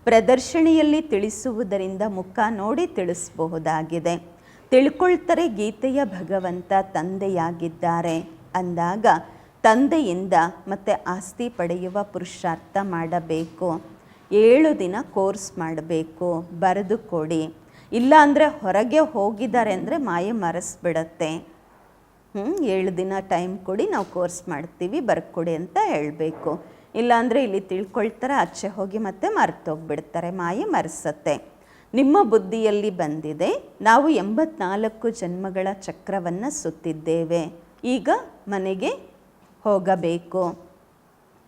ಪ್ರದರ್ಶನಿಯಲ್ಲಿ ತಿಳಿಸುವುದರಿಂದ ಮುಖ ನೋಡಿ ತಿಳಿಸಬಹುದಾಗಿದೆ. ತಿಳ್ಕೊಳ್ತಾರೆ ಗೀತೆಯ ಭಗವಂತ ತಂದೆಯಾಗಿದ್ದಾರೆ ಅಂದಾಗ ತಂದೆಯಿಂದ ಮತ್ತೆ ಆಸ್ತಿ ಪಡೆಯುವ ಪುರುಷಾರ್ಥ ಮಾಡಬೇಕು. 7 ದಿನ ಕೋರ್ಸ್ ಮಾಡಬೇಕು, ಬರೆದು ಕೊಡಿ. ಇಲ್ಲ ಅಂದರೆ ಹೊರಗೆ ಹೋಗಿದ್ದಾರೆ ಅಂದರೆ ಮಾಯೆ ಮರೆಸ್ಬಿಡತ್ತೆ. 7 ದಿನ ಟೈಮ್ ಕೊಡಿ, ನಾವು ಕೋರ್ಸ್ ಮಾಡ್ತೀವಿ, ಬರ್ಕೊಡಿ ಅಂತ ಹೇಳಬೇಕು. ಇಲ್ಲಾಂದರೆ ಇಲ್ಲಿ ತಿಳ್ಕೊಳ್ತಾರೆ, ಆಚೆ ಹೋಗಿ ಮತ್ತೆ ಮರೆತೋಗ್ಬಿಡ್ತಾರೆ, ಮಾಯೆ ಮರೆಸತ್ತೆ. ನಿಮ್ಮ ಬುದ್ಧಿಯಲ್ಲಿ ಬಂದಿದೆ, ನಾವು 84 ಜನ್ಮಗಳ ಚಕ್ರವನ್ನು ಸುತ್ತಿದ್ದೇವೆ, ಈಗ ಮನೆಗೆ ಹೋಗಬೇಕು.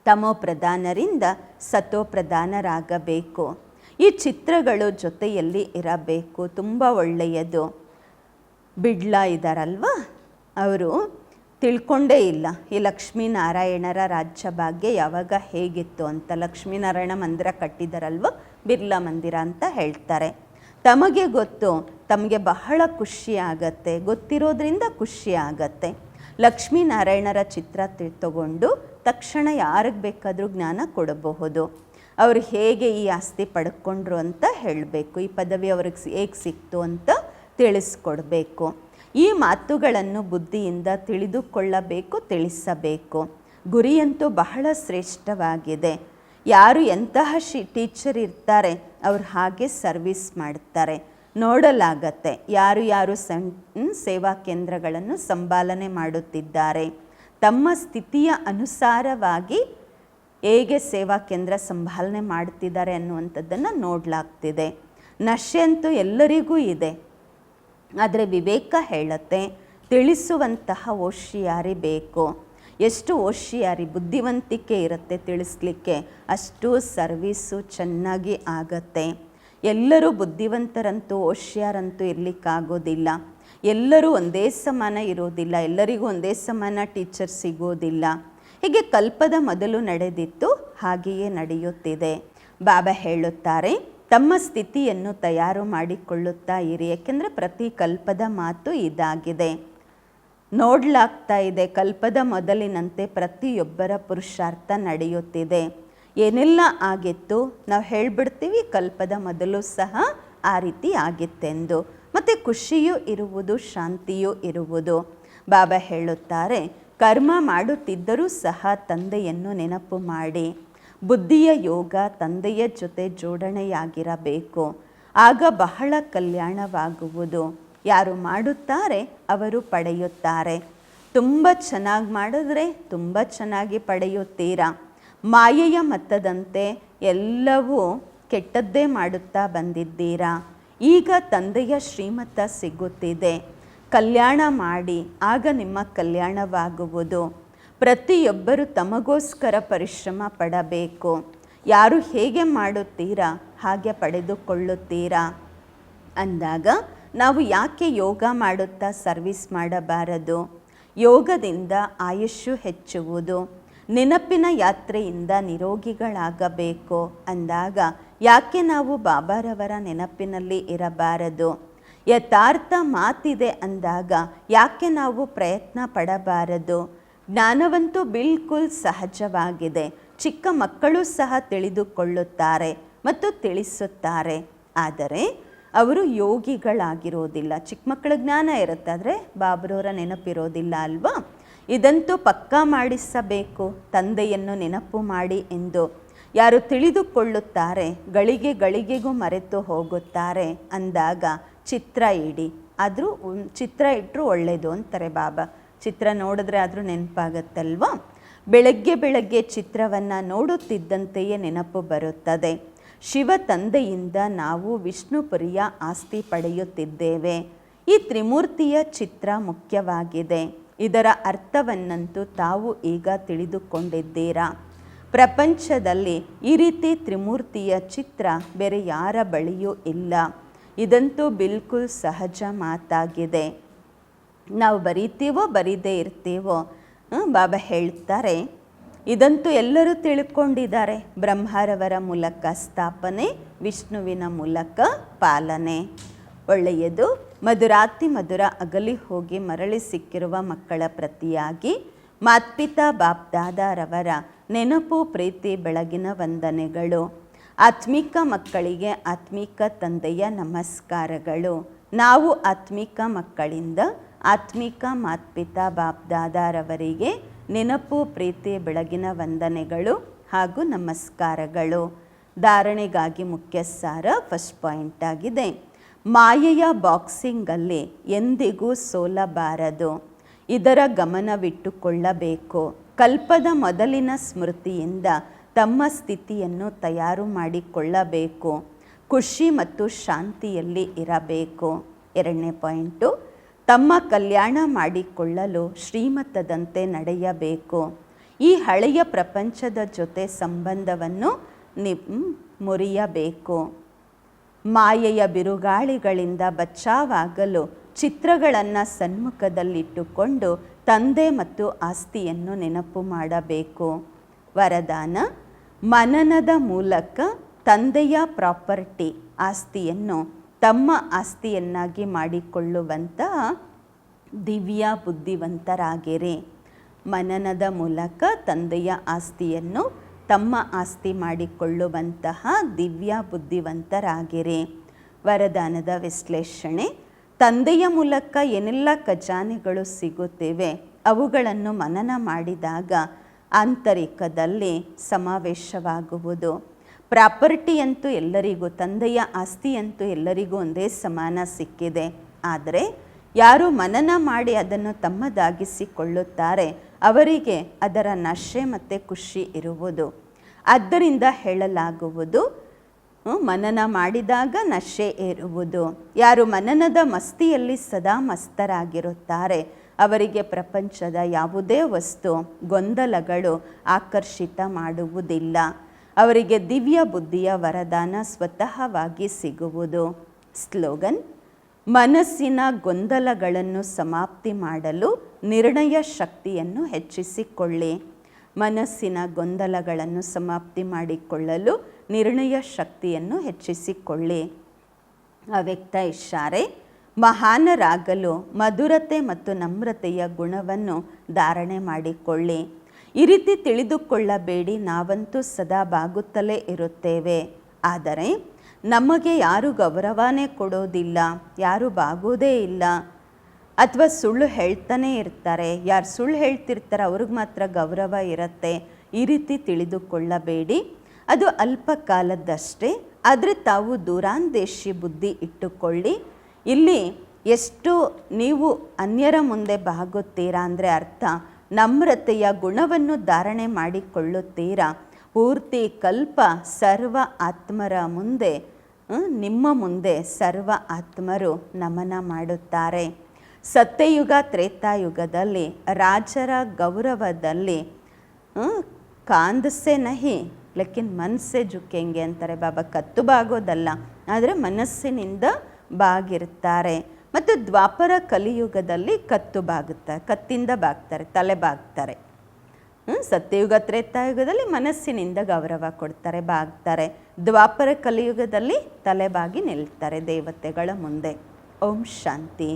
ತಮೋ ಪ್ರಧಾನರಿಂದ ಸತೋ ಪ್ರಧಾನರಾಗಬೇಕು. ಈ ಚಿತ್ರಗಳು ಜೊತೆಯಲ್ಲಿ ಇರಬೇಕು. ತುಂಬ ಒಳ್ಳೆಯದು. ಬಿಡ್ಲ ಇದ್ದಾರಲ್ವ, ಅವರು ತಿಳ್ಕೊಂಡೇ ಇಲ್ಲ ಈ ಲಕ್ಷ್ಮೀನಾರಾಯಣರ ರಾಜ್ಯ ಭಾಗ್ಯ ಯಾವಾಗ ಹೇಗಿತ್ತು ಅಂತ. ಲಕ್ಷ್ಮೀನಾರಾಯಣ ಮಂದಿರ ಕಟ್ಟಿದಾರಲ್ವ, ಬಿರ್ಲಾ ಮಂದಿರ ಅಂತ ಹೇಳ್ತಾರೆ. ತಮಗೆ ಗೊತ್ತು, ತಮಗೆ ಬಹಳ ಖುಷಿ ಆಗತ್ತೆ, ಗೊತ್ತಿರೋದ್ರಿಂದ ಖುಷಿ ಆಗತ್ತೆ. ಲಕ್ಷ್ಮೀನಾರಾಯಣರ ಚಿತ್ರ ತಗೊಂಡು ತಕ್ಷಣ ಯಾರಿಗೆ ಬೇಕಾದರೂ ಜ್ಞಾನ ಕೊಡಬಹುದು. ಅವರು ಹೇಗೆ ಈ ಆಸ್ತಿ ಪಡ್ಕೊಂಡ್ರು ಅಂತ ಹೇಳಬೇಕು. ಈ ಪದವಿ ಅವ್ರಿಗೆ ಹೇಗೆ ಸಿಕ್ತು ಅಂತ ತಿಳಿಸ್ಕೊಡ್ಬೇಕು. ಈ ಮಾತುಗಳನ್ನು ಬುದ್ಧಿಯಿಂದ ತಿಳಿದುಕೊಳ್ಳಬೇಕು, ತಿಳಿಸಬೇಕು. ಗುರಿಯಂತೂ ಬಹಳ ಶ್ರೇಷ್ಠವಾಗಿದೆ. ಯಾರು ಎಂತಹ ಟೀಚರ್ ಇರ್ತಾರೆ ಅವ್ರು ಹಾಗೆ ಸರ್ವಿಸ್ ಮಾಡ್ತಾರೆ, ನೋಡಲಾಗತ್ತೆ. ಯಾರು ಯಾರು ಸೇವಾ ಕೇಂದ್ರಗಳನ್ನು ಸಂಪಾಲನೆ ಮಾಡುತ್ತಿದ್ದಾರೆ, ತಮ್ಮ ಸ್ಥಿತಿಯ ಅನುಸಾರವಾಗಿ ಹೇಗೆ ಸೇವಾ ಕೇಂದ್ರ ಸಂಭಾಲನೆ ಮಾಡ್ತಿದ್ದಾರೆ ಅನ್ನುವಂಥದ್ದನ್ನು ನೋಡಲಾಗ್ತಿದೆ. ನಶೆ ಅಂತೂ ಎಲ್ಲರಿಗೂ ಇದೆ, ಆದರೆ ವಿವೇಕ ಹೇಳುತ್ತೆ ತಿಳಿಸುವಂತಹ ಹೋಶಿಯಾರಿ ಬೇಕು. ಎಷ್ಟು ಹೋಶಿಯಾರಿ ಬುದ್ಧಿವಂತಿಕೆ ಇರುತ್ತೆ ತಿಳಿಸ್ಲಿಕ್ಕೆ, ಅಷ್ಟು ಸರ್ವೀಸು ಚೆನ್ನಾಗಿ ಆಗತ್ತೆ. ಎಲ್ಲರೂ ಬುದ್ಧಿವಂತರಂತೂ ಹೋಶಿಯಾರಂತೂ ಇರಲಿಕ್ಕಾಗೋದಿಲ್ಲ. ಎಲ್ಲರೂ ಒಂದೇ ಸಮಾನ ಇರೋದಿಲ್ಲ, ಎಲ್ಲರಿಗೂ ಒಂದೇ ಸಮಾನ ಟೀಚರ್ ಸಿಗೋದಿಲ್ಲ. ಹೀಗೆ ಕಲ್ಪದ ಮೊದಲು ನಡೆದಿತ್ತು, ಹಾಗೆಯೇ ನಡೆಯುತ್ತಿದೆ. ಬಾಬಾ ಹೇಳುತ್ತಾರೆ, ತಮ್ಮ ಸ್ಥಿತಿಯನ್ನು ತಯಾರು ಮಾಡಿಕೊಳ್ಳುತ್ತಾ ಇರಿ. ಏಕೆಂದರೆ ಪ್ರತಿ ಕಲ್ಪದ ಮಾತು ಇದಾಗಿದೆ. ನೋಡಲಾಗ್ತಾ ಇದೆ, ಕಲ್ಪದ ಮೊದಲಿನಂತೆ ಪ್ರತಿಯೊಬ್ಬರ ಪುರುಷಾರ್ಥ ನಡೆಯುತ್ತಿದೆ. ಏನೆಲ್ಲ ಆಗಿತ್ತು ನಾವು ಹೇಳಿಬಿಡ್ತೀವಿ, ಕಲ್ಪದ ಮೊದಲು ಸಹ ಆ ರೀತಿ ಆಗಿತ್ತೆಂದು. ಮತ್ತು ಖುಷಿಯೂ ಇರುವುದು, ಶಾಂತಿಯೂ ಇರುವುದು. ಬಾಬಾ ಹೇಳುತ್ತಾರೆ, ಕರ್ಮ ಮಾಡುತ್ತಿದ್ದರೂ ಸಹ ತಂದೆಯನ್ನು ನೆನಪು ಮಾಡಿ. ಬುದ್ಧಿಯ ಯೋಗ ತಂದೆಯ ಜೊತೆ ಜೋಡಣೆಯಾಗಿರಬೇಕು. ಆಗ ಬಹಳ ಕಲ್ಯಾಣವಾಗುವುದು. ಯಾರು ಮಾಡುತ್ತಾರೆ ಅವರು ಪಡೆಯುತ್ತಾರೆ. ತುಂಬ ಚೆನ್ನಾಗಿ ಮಾಡಿದ್ರೆ ತುಂಬ ಚೆನ್ನಾಗಿ ಪಡೆಯುತ್ತೀರಾ. ಮಾಯೆಯ ಮತದಂತೆ ಎಲ್ಲವೂ ಕೆಟ್ಟದ್ದೇ ಮಾಡುತ್ತಾ ಬಂದಿದ್ದೀರಾ. ಈಗ ತಂದೆಯ ಶ್ರೀಮತ ಸಿಗುತ್ತಿದೆ. ಕಲ್ಯಾಣ ಮಾಡಿ, ಆಗ ನಿಮ್ಮ ಕಲ್ಯಾಣವಾಗುವುದು. ಪ್ರತಿಯೊಬ್ಬರು ತಮಗೋಸ್ಕರ ಪರಿಶ್ರಮ ಪಡಬೇಕು. ಯಾರು ಹೇಗೆ ಮಾಡುತ್ತೀರಾ ಹಾಗೆ ಪಡೆದುಕೊಳ್ಳುತ್ತೀರಾ ಅಂದಾಗ ನಾವು ಯಾಕೆ ಯೋಗ ಮಾಡುತ್ತಾ ಸರ್ವಿಸ್ ಮಾಡಬಾರದು? ಯೋಗದಿಂದ ಆಯುಷ್ಯು ಹೆಚ್ಚುವುದು. ನೆನಪಿನ ಯಾತ್ರೆಯಿಂದ ನಿರೋಗಿಗಳಾಗಬೇಕು ಅಂದಾಗ ಯಾಕೆ ನಾವು ಬಾಬಾರವರ ನೆನಪಿನಲ್ಲಿ ಇರಬಾರದು? ಯಥಾರ್ಥ ಮಾತಿದೆ ಅಂದಾಗ ಯಾಕೆ ನಾವು ಪ್ರಯತ್ನ ಪಡಬಾರದು? ಜ್ಞಾನವಂತೂ ಬಿಲ್ಕುಲ್ ಸಹಜವಾಗಿದೆ. ಚಿಕ್ಕ ಮಕ್ಕಳು ಸಹ ತಿಳಿದುಕೊಳ್ಳುತ್ತಾರೆ ಮತ್ತು ತಿಳಿಸುತ್ತಾರೆ. ಆದರೆ ಅವರು ಯೋಗಿಗಳಾಗಿರೋದಿಲ್ಲ. ಚಿಕ್ಕ ಮಕ್ಕಳ ಜ್ಞಾನ ಇರುತ್ತೆ, ಆದರೆ ಬಾಬ್ರವರ ನೆನಪಿರೋದಿಲ್ಲ ಅಲ್ವಾ? ಇದಂತೂ ಪಕ್ಕಾ ಮಾಡಿಸಬೇಕು, ತಂದೆಯನ್ನು ನೆನಪು ಮಾಡಿ ಎಂದು. ಯಾರು ತಿಳಿದುಕೊಳ್ಳುತ್ತಾರೆ ಗಳಿಗೆ ಗಳಿಗೆಗೂ ಮರೆತು ಹೋಗುತ್ತಾರೆ ಅಂದಾಗ ಚಿತ್ರ ಇಡಿ. ಆದರೂ ಚಿತ್ರ ಇಟ್ಟರು ಒಳ್ಳೆಯದು ಅಂತಾರೆ ಬಾಬಾ. ಚಿತ್ರ ನೋಡಿದ್ರೆ ಆದರೂ ನೆನಪಾಗತ್ತಲ್ವ? ಬೆಳಗ್ಗೆ ಬೆಳಗ್ಗೆ ಚಿತ್ರವನ್ನು ನೋಡುತ್ತಿದ್ದಂತೆಯೇ ನೆನಪು ಬರುತ್ತದೆ. ಶಿವ ತಂದೆಯಿಂದ ನಾವು ವಿಷ್ಣುಪುರಿಯ ಆಸ್ತಿ ಪಡೆಯುತ್ತಿದ್ದೇವೆ. ಈ ತ್ರಿಮೂರ್ತಿಯ ಚಿತ್ರ ಮುಖ್ಯವಾಗಿದೆ. ಇದರ ಅರ್ಥವನ್ನಂತೂ ತಾವು ಈಗ ತಿಳಿದುಕೊಂಡಿದ್ದೀರಾ. ಪ್ರಪಂಚದಲ್ಲಿ ಈ ರೀತಿ ತ್ರಿಮೂರ್ತಿಯ ಚಿತ್ರ ಬೇರೆ ಯಾರ ಬಳಿಯೂ ಇಲ್ಲ. ಇದಂತೂ ಬಿಲ್ಕುಲ್ ಸಹಜ ಮಾತಾಗಿದೆ. ನಾವು ಬರೀತೀವೋ ಬರೀದೇ ಇರ್ತೀವೋ, ಬಾಬಾ ಹೇಳ್ತಾರೆ ಇದಂತೂ ಎಲ್ಲರೂ ತಿಳ್ಕೊಂಡಿದ್ದಾರೆ. ಬ್ರಹ್ಮರವರ ಮೂಲಕ ಸ್ಥಾಪನೆ, ವಿಷ್ಣುವಿನ ಮೂಲಕ ಪಾಲನೆ. ಒಳ್ಳೆಯದು. ಮಧುರಾತಿ ಮಧುರ ಅಗಲಿ ಹೋಗಿ ಮರಳಿ ಸಿಕ್ಕಿರುವ ಮಕ್ಕಳ ಪ್ರತಿಯಾಗಿ ಮಾತ್ಪಿತಾ ಬಾಪ್ದಾದಾರವರ ನೆನಪು, ಪ್ರೀತಿ, ಬೆಳಗಿನ ವಂದನೆಗಳು. ಆತ್ಮಿಕ ಮಕ್ಕಳಿಗೆ ಆತ್ಮಿಕ ತಂದೆಯ ನಮಸ್ಕಾರಗಳು. ನಾವು ಆತ್ಮಿಕ ಮಕ್ಕಳಿಂದ ಆತ್ಮಿಕ ಮಾತ್ಪಿತಾ ಬಾಪ್ದಾದಾರವರಿಗೆ ನೆನಪು, ಪ್ರೀತಿ, ಬೆಳಗಿನ ವಂದನೆಗಳು ಹಾಗೂ ನಮಸ್ಕಾರಗಳು. ಧಾರಣೆಗಾಗಿ ಮುಖ್ಯ ಸಾರ ಫಸ್ಟ್ ಪಾಯಿಂಟ್ ಆಗಿದೆ. ಮಾಯೆಯ ಬಾಕ್ಸಿಂಗಲ್ಲಿ ಎಂದಿಗೂ ಸೋಲಬಾರದು. ಇದರ ಗಮನವಿಟ್ಟುಕೊಳ್ಳಬೇಕು. ಕಲ್ಪದ ಮೊದಲಿನ ಸ್ಮೃತಿಯಿಂದ ತಮ್ಮ ಸ್ಥಿತಿಯನ್ನು ತಯಾರು ಮಾಡಿಕೊಳ್ಳಬೇಕು. ಖುಷಿ ಮತ್ತು ಶಾಂತಿಯಲ್ಲಿ ಇರಬೇಕು. ಎರಡನೇ ಪಾಯಿಂಟು, ತಮ್ಮ ಕಲ್ಯಾಣ ಮಾಡಿಕೊಳ್ಳಲು ಶ್ರೀಮತದಂತೆ ನಡೆಯಬೇಕು. ಈ ಹಳೆಯ ಪ್ರಪಂಚದ ಜೊತೆ ಸಂಬಂಧವನ್ನು ಮುರಿಯಬೇಕು. ಮಾಯೆಯ ಬಿರುಗಾಳಿಗಳಿಂದ ಬಚಾವಾಗಲು ಚಿತ್ರಗಳನ್ನು ಸನ್ಮುಖದಲ್ಲಿಟ್ಟುಕೊಂಡು ತಂದೆ ಮತ್ತು ಆಸ್ತಿಯನ್ನು ನೆನಪು ಮಾಡಬೇಕು. ವರದಾನ: ಮನನದ ಮೂಲಕ ತಂದೆಯ ಪ್ರಾಪರ್ಟಿ ಆಸ್ತಿಯನ್ನು ತಮ್ಮ ಆಸ್ತಿಯನ್ನಾಗಿ ಮಾಡಿಕೊಳ್ಳುವಂತಹ ದಿವ್ಯ ಬುದ್ಧಿವಂತರಾಗಿರಿ. ಮನನದ ಮೂಲಕ ತಂದೆಯ ಆಸ್ತಿಯನ್ನು ತಮ್ಮ ಆಸ್ತಿ ಮಾಡಿಕೊಳ್ಳುವಂತಹ ದಿವ್ಯ ಬುದ್ಧಿವಂತರಾಗಿರಿ. ವರದಾನದ ವಿಶ್ಲೇಷಣೆ: ತಂದೆಯ ಮೂಲಕ ಏನೆಲ್ಲ ಖಜಾನೆಗಳು ಸಿಗುತ್ತಿವೆ ಅವುಗಳನ್ನು ಮನನ ಮಾಡಿದಾಗ ಆಂತರಿಕದಲ್ಲಿ ಸಮಾವೇಶವಾಗುವುದು. ಪ್ರಾಪರ್ಟಿಯಂತೂ ಎಲ್ಲರಿಗೂ, ತಂದೆಯ ಆಸ್ತಿಯಂತೂ ಎಲ್ಲರಿಗೂ ಒಂದೇ ಸಮಾನ ಸಿಕ್ಕಿದೆ. ಆದರೆ ಯಾರು ಮನನ ಮಾಡಿ ಅದನ್ನು ತಮ್ಮದಾಗಿಸಿಕೊಳ್ಳುತ್ತಾರೆ ಅವರಿಗೆ ಅದರ ನಶೆ ಮತ್ತು ಖುಷಿ ಇರುವುದು. ಆದ್ದರಿಂದ ಹೇಳಲಾಗುವುದು, ಮನನ ಮಾಡಿದಾಗ ನಶೆ ಏರುವುದು. ಯಾರು ಮನನದ ಮಸ್ತಿಯಲ್ಲಿ ಸದಾ ಮಸ್ತರಾಗಿರುತ್ತಾರೆ ಅವರಿಗೆ ಪ್ರಪಂಚದ ಯಾವುದೇ ವಸ್ತು, ಗೊಂದಲಗಳು ಆಕರ್ಷಿತ ಮಾಡುವುದಿಲ್ಲ. ಅವರಿಗೆ ದಿವ್ಯ ಬುದ್ಧಿಯ ವರದಾನ ಸ್ವತಃವಾಗಿ ಸಿಗುವುದು. ಸ್ಲೋಗನ್: ಮನಸ್ಸಿನ ಗೊಂದಲಗಳನ್ನು ಸಮಾಪ್ತಿ ಮಾಡಲು ನಿರ್ಣಯ ಶಕ್ತಿಯನ್ನು ಹೆಚ್ಚಿಸಿಕೊಳ್ಳಿ. ಮನಸ್ಸಿನ ಗೊಂದಲಗಳನ್ನು ಸಮಾಪ್ತಿ ಮಾಡಿಕೊಳ್ಳಲು ನಿರ್ಣಯ ಶಕ್ತಿಯನ್ನು ಹೆಚ್ಚಿಸಿಕೊಳ್ಳಿ. ಅವ್ಯಕ್ತ ಇಶಾರೆ: ಮಹಾನರಾಗಲು ಮಧುರತೆ ಮತ್ತು ನಮ್ರತೆಯ ಗುಣವನ್ನು ಧಾರಣೆ ಮಾಡಿಕೊಳ್ಳಿ. ಈ ರೀತಿ ತಿಳಿದುಕೊಳ್ಳಬೇಡಿ, ನಾವಂತೂ ಸದಾ ಬಾಗುತ್ತಲೇ ಇರುತ್ತೇವೆ. ಆದರೆ ನಮಗೆ ಯಾರು ಗೌರವನೇ ಕೊಡೋದಿಲ್ಲ, ಯಾರು ಬಾಗೋದೇ ಇಲ್ಲ, ಅಥವಾ ಸುಳ್ಳು ಹೇಳ್ತಾನೆ ಇರ್ತಾರೆ. ಯಾರು ಸುಳ್ಳು ಹೇಳ್ತಿರ್ತಾರೆ ಅವ್ರಿಗೆ ಮಾತ್ರ ಗೌರವ ಇರುತ್ತೆ. ಈ ರೀತಿ ತಿಳಿದುಕೊಳ್ಳಬೇಡಿ. ಅದು ಅಲ್ಪ ಕಾಲದಷ್ಟೇ. ಆದರೆ ತಾವು ದೂರಾಂದೇಶಿ ಬುದ್ಧಿ ಇಟ್ಟುಕೊಳ್ಳಿ. ಇಲ್ಲಿ ಎಷ್ಟು ನೀವು ಅನ್ಯರ ಮುಂದೆ ಬಾಗುತ್ತೀರಾ ಅಂದರೆ ಅರ್ಥ ನಮ್ರತೆಯ ಗುಣವನ್ನು ಧಾರಣೆ ಮಾಡಿಕೊಳ್ಳುತ್ತೀರಾ. ಪೂರ್ತಿ ಕಲ್ಪ ಸರ್ವ ಆತ್ಮರ ಮುಂದೆ ನಿಮ್ಮ ಮುಂದೆ ಸರ್ವ ಆತ್ಮರು ನಮನ ಮಾಡುತ್ತಾರೆ. ಸತ್ಯಯುಗ ತ್ರೇತಾಯುಗದಲ್ಲಿ ರಾಜರ ಗೌರವದಲ್ಲಿ ಕಾಂದಸೆ ನಹಿ ಲೇಕಿನ್ ಮನಸ್ಸೆ ಜುಕೆಂಗೆ ಅಂತಾರೆ ಬಾಬಾ. ಕತ್ತು ಬಾಗೋದಲ್ಲ, ಆದರೆ ಮನಸ್ಸಿನಿಂದ ಬಾಗಿರ್ತಾರೆ. ಮತ್ತು ದ್ವಾಪರ ಕಲಿಯುಗದಲ್ಲಿ ಕತ್ತು ಬಾಗುತ್ತಾರೆ, ಕತ್ತಿಂದ ಬಾಗ್ತಾರೆ, ತಲೆ ಬಾಗ್ತಾರೆ. ಸತ್ಯಯುಗ ತ್ರೇತಾಯುಗದಲ್ಲಿ ಮನಸ್ಸಿನಿಂದ ಗೌರವ ಕೊಡ್ತಾರೆ, ಬಾಗ್ತಾರೆ. ದ್ವಾಪರ ಕಲಿಯುಗದಲ್ಲಿ ತಲೆಬಾಗಿ ನಿಲ್ತಾರೆ ದೇವತೆಗಳ ಮುಂದೆ. ಓಂ ಶಾಂತಿ.